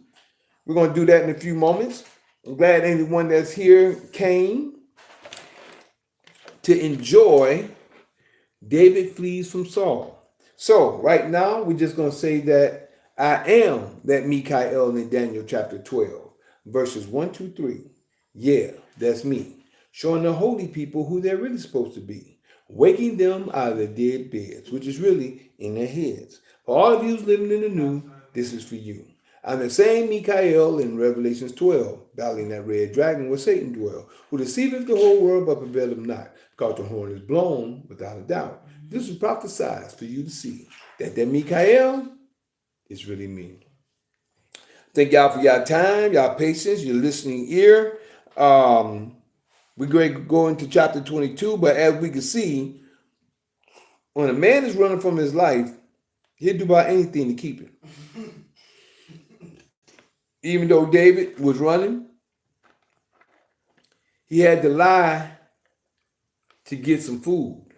We're going to do that in a few moments. I'm glad anyone that's here came to enjoy David flees from Saul. So right now, we're just going to say that I am that Mikael in Daniel chapter 12, verses 1, 2, 3. Yeah, that's me. Showing the holy people who they're really supposed to be. Waking them out of their dead beds, which is really in their heads. For all of you who's living in the new, this is for you. I'm the same Mikael in Revelations 12, battling that red dragon where Satan dwell, who deceiveth the whole world but prevaileth not, because the horn is blown without a doubt. This is prophesied for you to see that Mikael is really me. Thank y'all for your time, y'all patience, your listening ear. We're going to go into chapter 22, but as we can see, when a man is running from his life, he'll do about anything to keep it. Even though David was running, he had to lie to get some food.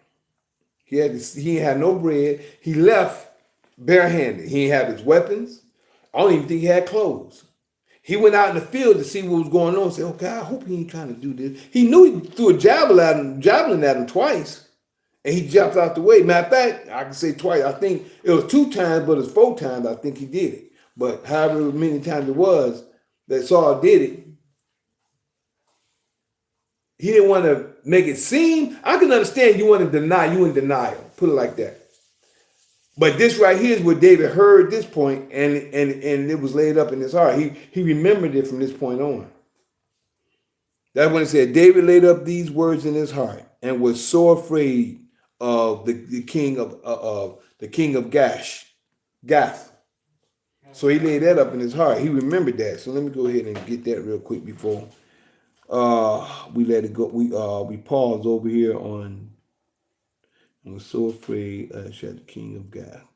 He had no bread. He left barehanded. He didn't have his weapons. I don't even think he had clothes. He went out in the field to see what was going on. Said, "Okay, I hope he ain't trying to do this." He knew he threw a javelin at him twice, and he jumped out the way. Matter of fact, I can say twice. I think it was 2 times, but it's 4 times. I think he did it. But however many times it was that Saul did it, he didn't want to make it seem. I can understand you want to deny. You in denial. Put it like that. But this right here is what David heard this point, and it was laid up in his heart. He remembered it from this point on. That's when it said, David laid up these words in his heart and was so afraid of the king of Gath. So he laid that up in his heart. He remembered that. So let me go ahead and get that real quick before we let it go. We pause over here on. I was so afraid shall the king of Gath.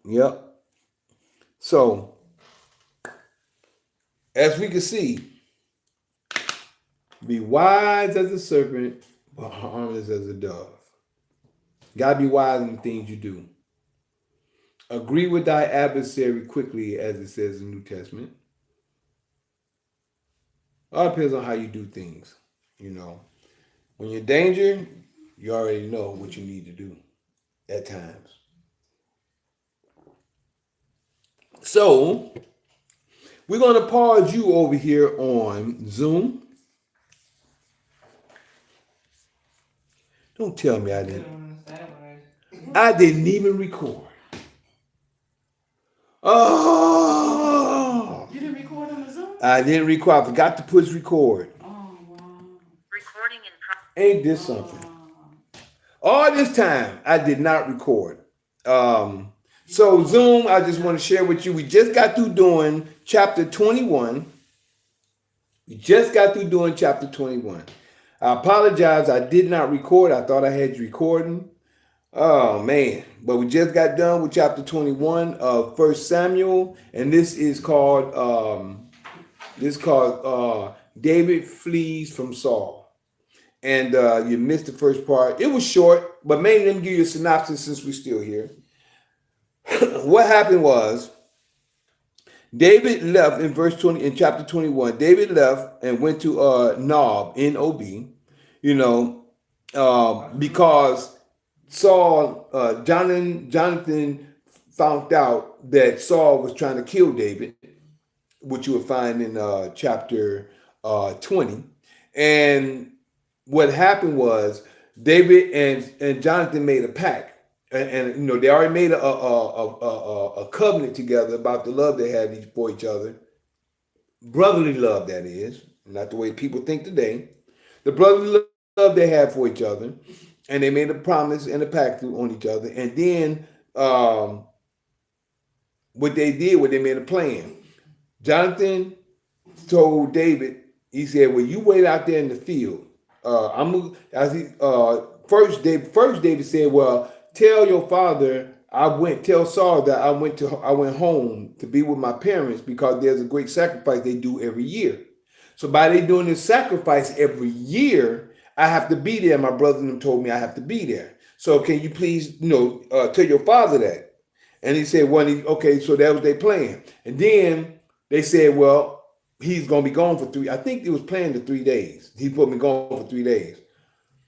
Yep. So, as we can see, be wise as a serpent, but harmless as a dove. Gotta be wise in the things you do. Agree with thy adversary quickly, as it says in the New Testament. All depends on how you do things, you know. When you're in danger, you already know what you need to do at times. So, we're going to pause you over here on Zoom. Don't tell me I didn't even record. Oh! You didn't record on the Zoom? I didn't record. I forgot to push record. Oh, wow. Recording in progress. Ain't this something? All this time, I did not record. So Zoom, I just want to share with you. We just got through doing chapter 21. I apologize. I did not record. I thought I had you recording. Oh man. But we just got done with chapter 21 of First Samuel, and this is called David flees from Saul. And you missed the first part. It was short, but mainly let me give you a synopsis since we're still here. What happened was David left in verse 20 in chapter 21. David left and went to Nob, N-O-B, because Saul, Jonathan found out that Saul was trying to kill David, which you will find in chapter 20. And what happened was David and Jonathan made a pact. And they already made a covenant together about the love they had for each other. Brotherly love, that is, not the way people think today. The brotherly love they had for each other. And they made a promise and a pact on each other. And then what they did was they made a plan. Jonathan told David, he said, well, you wait out there in the field. First David said, well, tell your father tell Saul that I went home to be with my parents because there's a great sacrifice they do every year. So by they doing this sacrifice every year, I have to be there. My brother and them told me I have to be there. So can you please, tell your father that? And he said, well, okay, so that was their plan. And then they said, well, he's going to be gone for I think it was planned to 3 days. He put me gone for 3 days.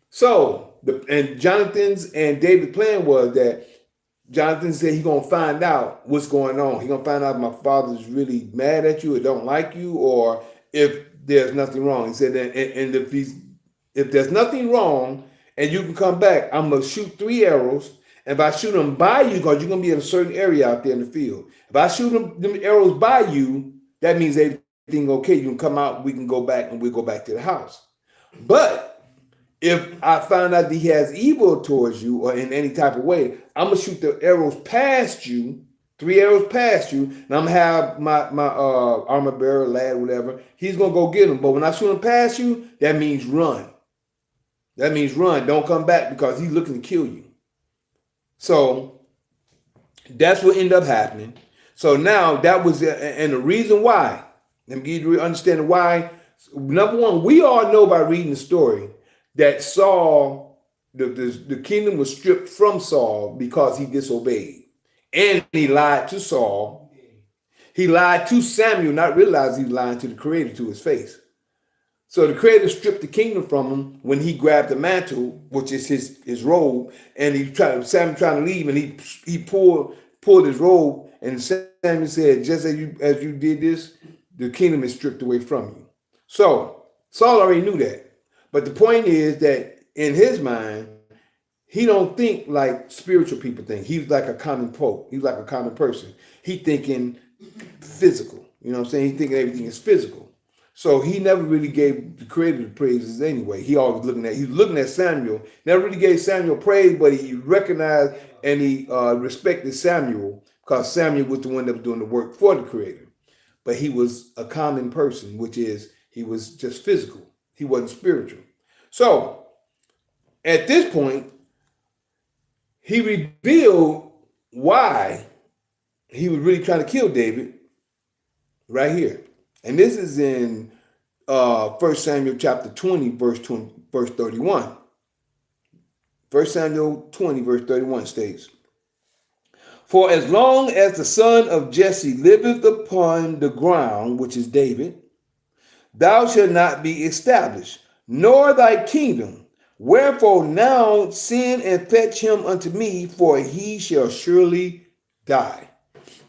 So, and Jonathan's and David's plan was that Jonathan said he's going to find out what's going on. He's going to find out if my father's really mad at you or don't like you, or if there's nothing wrong. He said, and if there's nothing wrong and you can come back, I'm going to shoot 3 arrows. And if I shoot them by you, because you're going to be in a certain area out there in the field. If I shoot them arrows by you, that means everything okay. You can come out, we can go back, and we'll go back to the house. But if I find out that he has evil towards you or in any type of way, I'm going to shoot the arrows past you, 3 arrows past you, and I'm going to have my armor bearer, lad, whatever. He's going to go get them. But when I shoot him past you, that means run. That means run. Don't come back because he's looking to kill you. So that's what ended up happening. So now that was, and the reason why, let me give you to understand why. Number one, we all know by reading the story that Saul, the kingdom was stripped from Saul because he disobeyed. And he lied to Saul. He lied to Samuel, not realizing he was lying to the Creator to his face. So the Creator stripped the kingdom from him when he grabbed the mantle, which is his robe, and Samuel trying to leave, and he pulled his robe, and Samuel said, just as you did this, the kingdom is stripped away from you. So Saul already knew that. But the point is that in his mind, he don't think like spiritual people think. He's like a common folk. He's like a common person. He thinking physical. You know what I'm saying? He thinking everything is physical. So he never really gave the Creator the praises anyway. He was looking at Samuel. Never really gave Samuel praise, but he recognized and he respected Samuel because Samuel was the one that was doing the work for the Creator. But he was a common person, which is he was just physical. He wasn't spiritual. So at this point, he revealed why he was really trying to kill David right here. And this is in 1 Samuel chapter 20, verse 31. 1 Samuel 20, verse 31 states, for as long as the son of Jesse liveth upon the ground, which is David, thou shalt not be established, nor thy kingdom. Wherefore now send and fetch him unto me, for he shall surely die.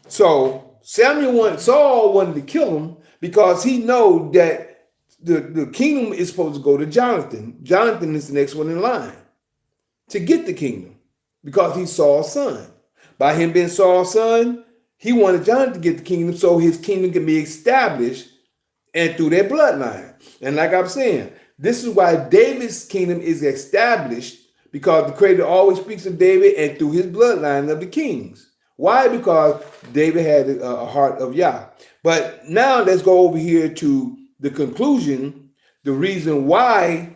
So Saul wanted to kill him because he know that the kingdom is supposed to go to Jonathan. Jonathan is the next one in line to get the kingdom because he's Saul's son. By him being Saul's son, he wanted Jonathan to get the kingdom so his kingdom can be established and through their bloodline. And like I'm saying, this is why David's kingdom is established, because the Creator always speaks of David and through his bloodline of the kings. Why? Because David had a heart of Yah. But now let's go over here to the conclusion, the reason why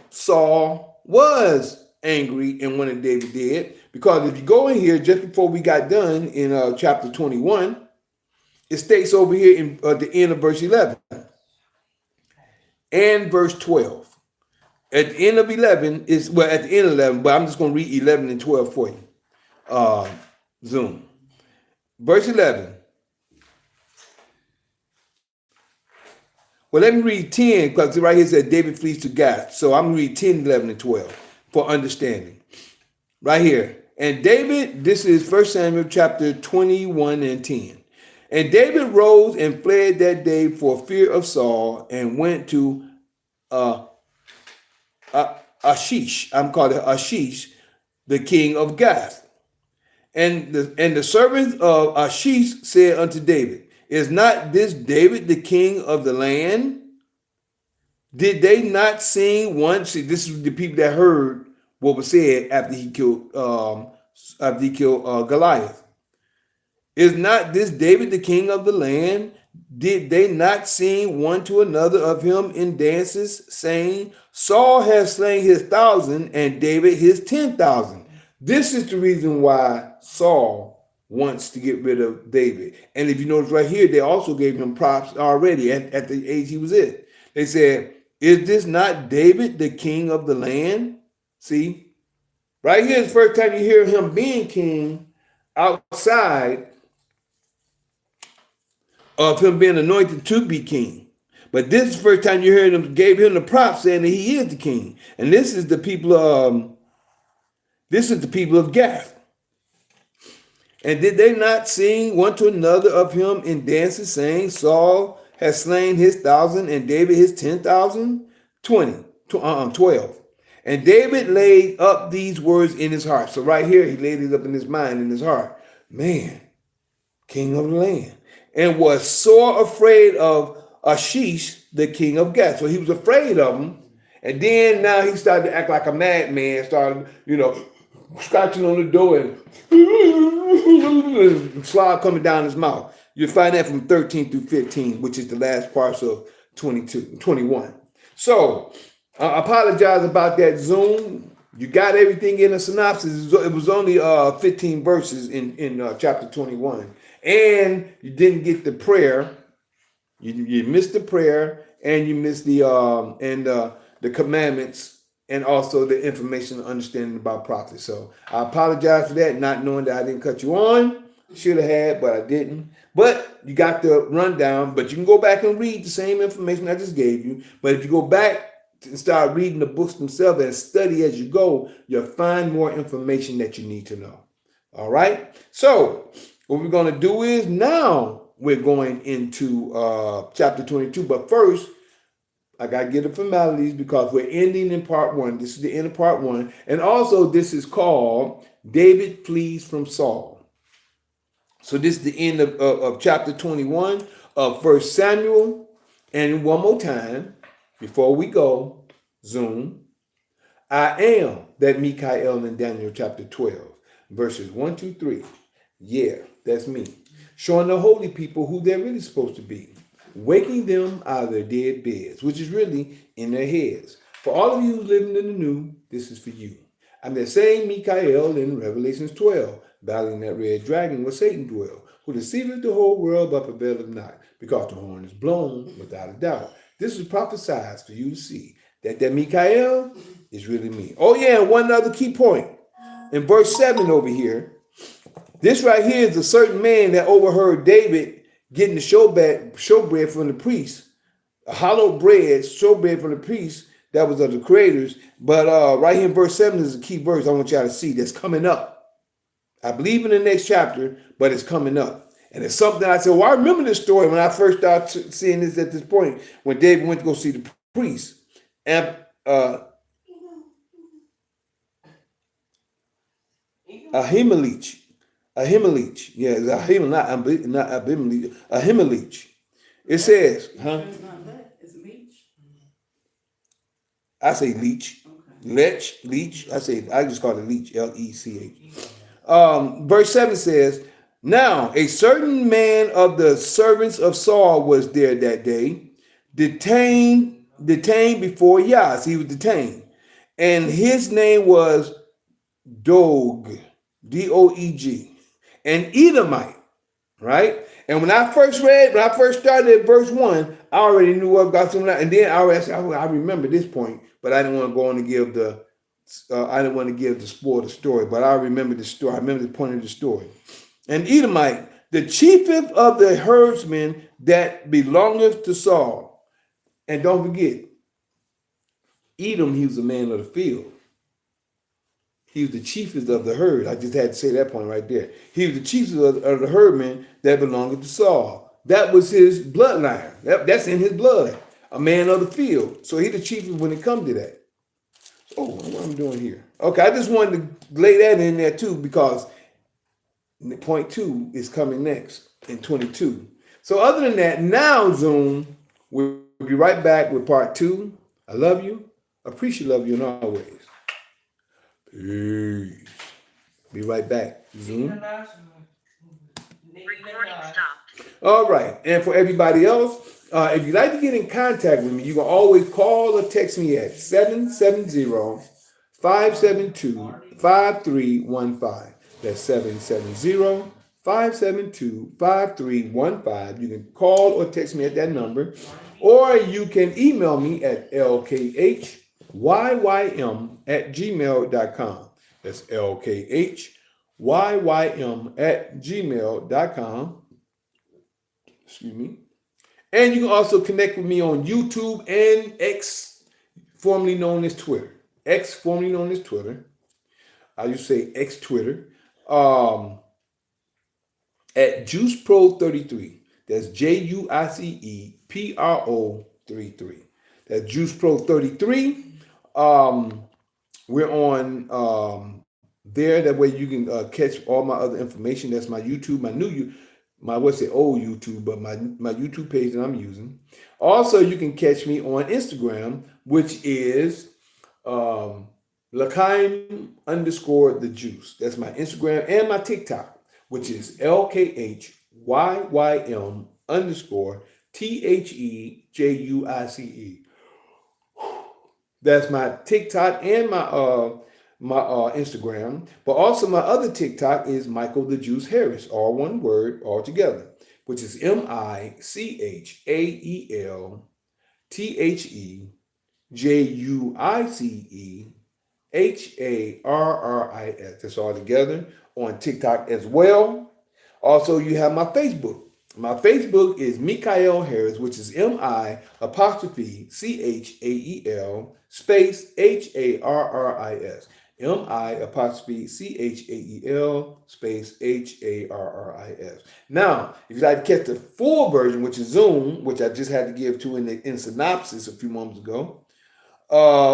Saul was angry and wanted David dead. Because if you go in here, just before we got done in chapter 21, it states over here in the end of verse 11 and verse 12. At the end of 11 is, well, at the end of 11, but I'm just going to read 11 and 12 for you. Zoom. Verse 11. Well, let me read 10, because right here it says David flees to Gath. So I'm going to read 10, 11, and 12 for understanding. Right here. And David, this is 1 Samuel chapter 21 and 10. And David rose and fled that day for fear of Saul and went to Ashish. I'm calling it Ashish, the king of Gath. And the servants of Ashish said unto David, is not this David the king of the land? Did they not sing once? See, this is the people that heard what was said after he killed Goliath. Is not this David the king of the land? Did they not sing one to another of him in dances, saying, Saul has slain his 1,000 and David his 10,000? This is the reason why Saul wants to get rid of David. And if you notice right here, they also gave him props already at the age he was in. They said, is this not David, the king of the land? See, right here is the first time you hear him being king outside of him being anointed to be king. But this is the first time you heard him, gave him the props saying that he is the king. And this is the people of Gath. And did they not sing one to another of him in dances, saying, Saul has slain his 1,000 and David his 10,000? 12. And David laid up these words in his heart. So right here, he laid it up in his mind, in his heart. Man, king of the land. And was sore afraid of Ashish, the king of Gath. So he was afraid of him. And then now he started to act like a madman, started, scratching on the door and slide coming down his mouth. You'll find that from 13 through 15, which is the last parts of 21. So I apologize about that Zoom. You got everything in a synopsis. It was only 15 verses in chapter 21. And you didn't get the prayer. You missed the prayer, and you missed the commandments, and also the information and understanding about prophecy. So I apologize for that, not knowing that I didn't cut you on. Should have had, but I didn't. But you got the rundown, but you can go back and read the same information I just gave you. But if you go back and start reading the books themselves and study as you go, you'll find more information that you need to know. All right? So what we're going to do is now we're going into chapter 22. But first, I got to get the formalities because we're ending in part 1. This is the end of part 1. And also this is called David Flees from Saul. So this is the end of chapter 21 of 1 Samuel. And one more time, before we go, Zoom. I am that Mikael in Daniel chapter 12, verses 1, 2, 3. Yeah, that's me. Showing the holy people who they're really supposed to be. Waking them out of their dead beds, which is really in their heads. For all of you who's living in the new, this is for you. I'm the same Mikael in Revelations 12, battling that red dragon where Satan dwell, who deceiveth the whole world but prevaileth not, because the horn is blown without a doubt. This is prophesied for you to see that Mikael is really me. Oh yeah, and one other key point. In verse 7 over here, this right here is a certain man that overheard David getting the showbread from the priest, a hollow bread, showbread from the priest that was of the creators. But right here in verse 7 is a key verse I want y'all to see that's coming up. I believe in the next chapter, but it's coming up. And it's something I said, well, I remember this story when I first started seeing this at this point, when David went to go see the priest. And Ahimelech. Yeah, it's Ahimelech, not Abimelech. Ahimelech. It says, It's not that. It's leech. I say leech. Okay. Leech. I just call it leech, Lech. Verse 7 says, now a certain man of the servants of Saul was there that day, detained before Yah. He was detained. and his name was Doeg, Doeg, an Edomite, right? And when I first started at verse 1, I already knew what got some, and then I remember this point, but I didn't want to go on and give the spoil the story, but I remember the story. I remember the point of the story. An Edomite, the chiefest of the herdsmen that belongeth to Saul. And don't forget, Edom, he was a man of the field. He was the chiefest of the herd. I just had to say that point right there. He was the chiefest of the herdmen that belonged to Saul. That was his bloodline. That's in his blood. A man of the field. So he's the chiefest when it comes to that. Oh, what I'm doing here. Okay, I just wanted to lay that in there too, because point 2 is coming next in 22. So other than that, now Zoom, we'll be right back with part 2. I love you. Appreciate love you and always. Peace. Be right back. Zoom. Recording stopped. All right. And for everybody else, if you'd like to get in contact with me, you can always call or text me at 770-572-5315. That's 770-572-5315. You can call or text me at that number, or you can email me at lkhyym@gmail.com. That's lkhyym@gmail.com. Excuse me. And you can also connect with me on YouTube and X, formerly known as Twitter. X, formerly known as Twitter. I used to say X Twitter. At JuicePro33. That's JUICEPRO33. That's JuicePro33. We're on there. That way you can catch all my other information. That's my YouTube, old YouTube, but my YouTube page that I'm using. Also, you can catch me on Instagram, which is L'chaim_the juice. That's my Instagram, and my TikTok, which is LKHYYM_THEJUICE. That's my TikTok and my Instagram. But also my other TikTok is Michael the Juice Harris, all one word, all together, which is MICHAELTHEJUICEHARRIS. That's all together on TikTok as well. Also, you have my Facebook. My Facebook is Mikael Harris, which is MI''CHAEL space HARRIS. MI''CHAEL space HARRIS. Now, if you'd like to catch the full version, which is Zoom, which I just had to give to in synopsis a few moments ago,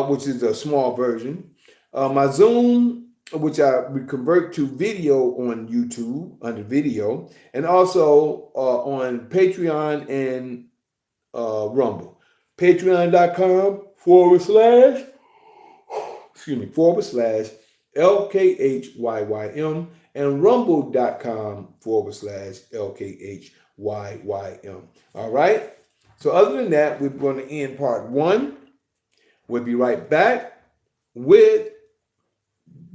which is a small version. My Zoom, which I would convert to video on YouTube under video, and also on Patreon and Rumble. Patreon.com/LKHYYM and Rumble.com/LKHYYM. All right. So other than that, we're going to end part 1. We'll be right back with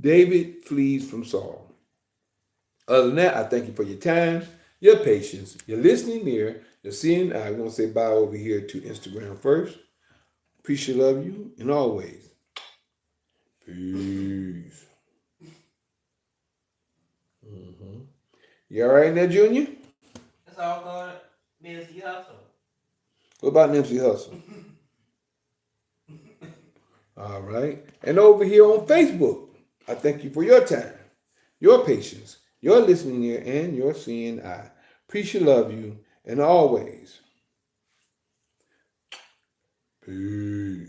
David flees from Saul. Other than that, I thank you for your time, your patience, your listening ear, your seeing. I'm going to say bye over here to Instagram first. Appreciate, love you, and always. Peace. You all right now, Junior? It's all good. Busy hustle. What about Nipsey Hussle? All right. And over here on Facebook, I thank you for your time, your patience, your listening ear, and your seeing eye. Appreciate, love you, and always. Peace.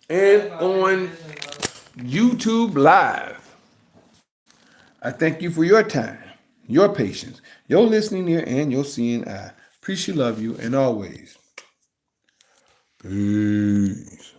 And on YouTube Live, I thank you for your time, your patience, your listening ear, and your seeing eye. Appreciate, love you, and always. Peace.